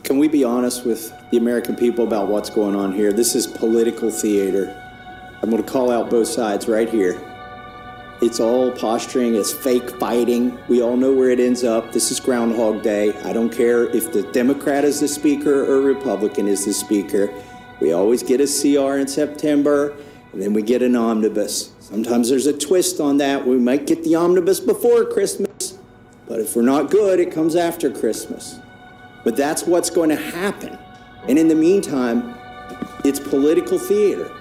Can we be honest with the American people about what's going on here? This is political theater. I'm going to call out both sides right here. It's all posturing, it's fake fighting. We all know where it ends up. This is Groundhog Day. I don't care if the Democrat is the speaker or Republican is the speaker. We always get a CR in September, and then we get an omnibus. Sometimes there's a twist on that. We might get the omnibus before Christmas, but if we're not good, it comes after Christmas. But that's what's going to happen. And in the meantime, it's political theater.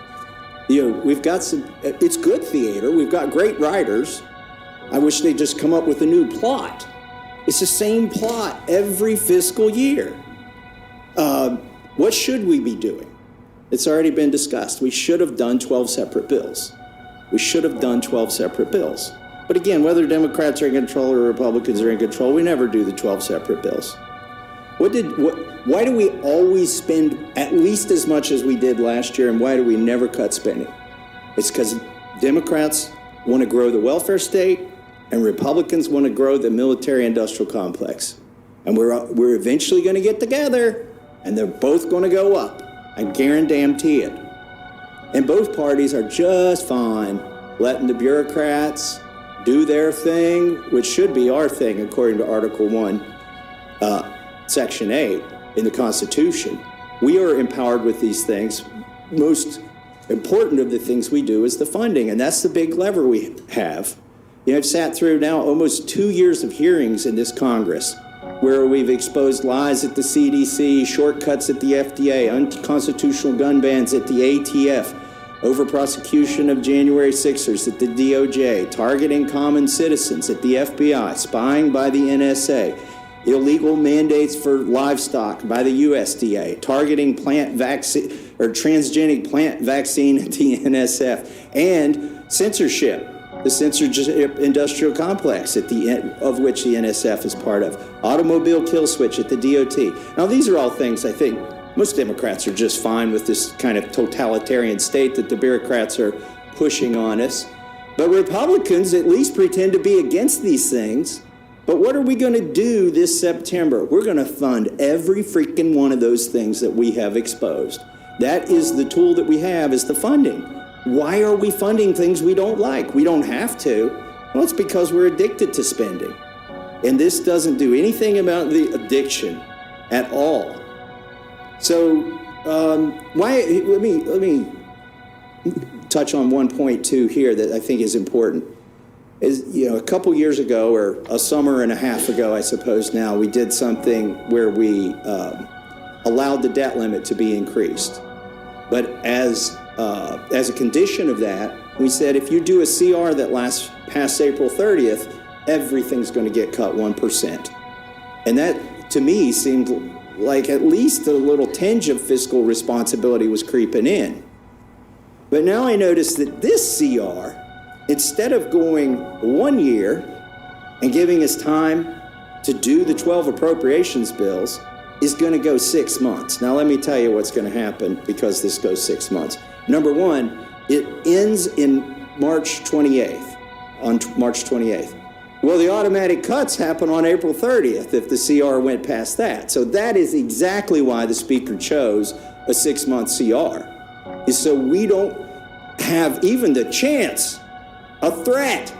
You know, we've got it's good theater. We've got great writers. I wish they'd just come up with a new plot. It's the same plot every fiscal year. What should we be doing? It's already been discussed. We should have done 12 separate bills. We should have done 12 separate bills. But again, whether Democrats are in control or Republicans are in control, we never do the 12 separate bills. Why do we always spend at least as much as we did last year, and why do we never cut spending? It's because Democrats want to grow the welfare state, and Republicans want to grow the military-industrial complex. And we're eventually going to get together, and they're both going to go up. I guarantee it. And both parties are just fine letting the bureaucrats do their thing, which should be our thing, according to Article 1. Section 8 in the Constitution. We are empowered with these things. Most important of the things we do is the funding, and that's the big lever we have. You know, I've sat through now almost 2 years of hearings in this Congress where we've exposed lies at the CDC, shortcuts at the FDA, unconstitutional gun bans at the ATF, over prosecution of January 6ers at the DOJ, targeting common citizens at the FBI, spying by the NSA, illegal mandates for livestock by the USDA, targeting plant vaccine or transgenic plant vaccine at the NSF, and censorship, the censorship industrial complex at the end of which the NSF is part of, automobile kill switch at the DOT. Now, these are all things I think most Democrats are just fine with, this kind of totalitarian state that the bureaucrats are pushing on us. But Republicans at least pretend to be against these things. But what are we going to do this September? We're going to fund every freaking one of those things that we have exposed. That is the tool that we have, is the funding. Why are we funding things we don't like? We don't have to. Well, it's because we're addicted to spending. And this doesn't do anything about the addiction at all. So let me touch on one point too here that I think is important. Is, you know, a couple years ago, or a summer and a half ago, I suppose now, we did something where we allowed the debt limit to be increased. But as a condition of that, we said if you do a CR that lasts past April 30th, everything's going to get cut 1%. And that, to me, seemed like at least a little tinge of fiscal responsibility was creeping in. But now I notice that this CR, instead of going 1 year and giving us time to do the 12 appropriations bills, is going to go 6 months. Now, let me tell you what's going to happen because this goes 6 months. Number one, it ends in March 28th, on March 28th. Well, the automatic cuts happen on April 30th if the CR went past that. So that is exactly why the Speaker chose a 6-month CR, is so we don't have even the chance, a threat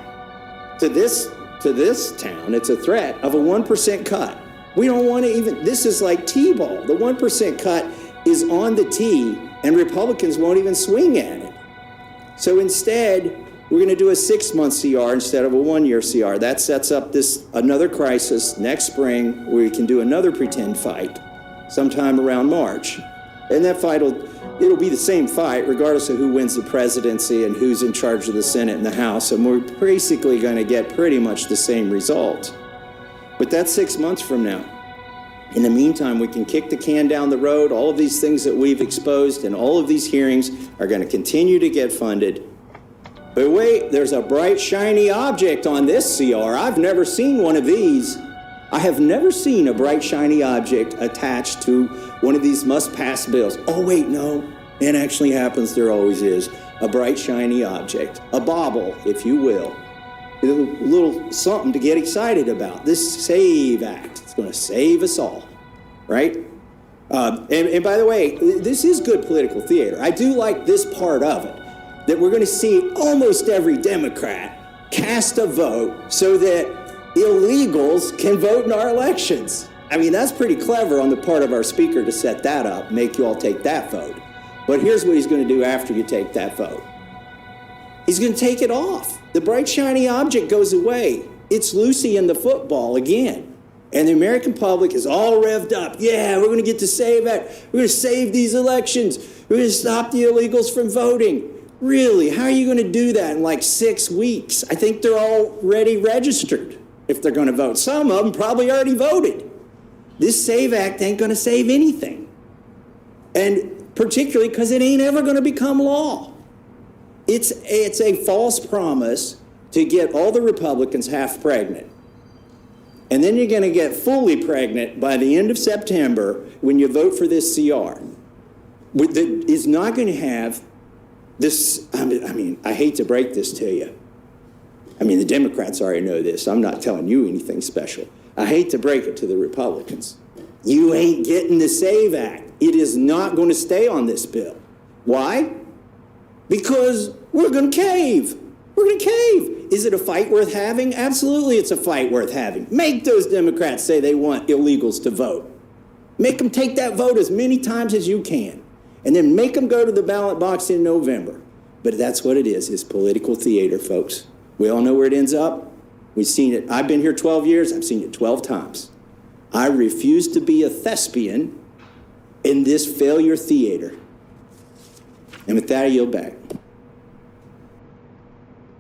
to this town. It's a threat of a 1% cut. We don't want to even, this is like T-ball. The 1% cut is on the tee and Republicans won't even swing at it. So instead, we're going to do a 6-month CR instead of a 1-year CR. That sets up another crisis next spring where we can do another pretend fight sometime around March. And that fight it'll be the same fight regardless of who wins the presidency and who's in charge of the Senate and the House. And we're basically going to get pretty much the same result. But that's 6 months from now. In the meantime, we can kick the can down the road. All of these things that we've exposed and all of these hearings are going to continue to get funded. But wait, there's a bright, shiny object on this CR. I've never seen one of these. I have never seen a bright, shiny object attached to one of these must-pass bills. Oh, wait, no. It actually happens. There always is. A bright, shiny object. A bauble, if you will. A little something to get excited about. This SAVE Act. It's going to save us all, right? And by the way, this is good political theater. I do like this part of it, that we're going to see almost every Democrat cast a vote so that illegals can vote in our elections. I mean, that's pretty clever on the part of our speaker to set that up, make you all take that vote. But here's what he's going to do after you take that vote. He's going to take it off. The bright, shiny object goes away. It's Lucy in the football again. And the American public is all revved up. Yeah, we're going to get to save it. We're going to save these elections. We're going to stop the illegals from voting. Really? How are you going to do that in like 6 weeks? I think they're already registered if they're going to vote. Some of them probably already voted. This SAVE Act ain't going to save anything. And particularly because it ain't ever going to become law. It's a false promise to get all the Republicans half pregnant. And then you're going to get fully pregnant by the end of September when you vote for this CR. That is not going to have this, I mean, I hate to break this to you. I mean, the Democrats already know this. I'm not telling you anything special. I hate to break it to the Republicans. You ain't getting the SAVE Act. It is not going to stay on this bill. Why? Because we're going to cave. We're going to cave. Is it a fight worth having? Absolutely, it's a fight worth having. Make those Democrats say they want illegals to vote. Make them take that vote as many times as you can. And then make them go to the ballot box in November. But that's what it is political theater, folks. We all know where it ends up. We've seen it. I've been here 12 years. I've seen it 12 times. I refuse to be a thespian in this failure theater. And with that, I yield back.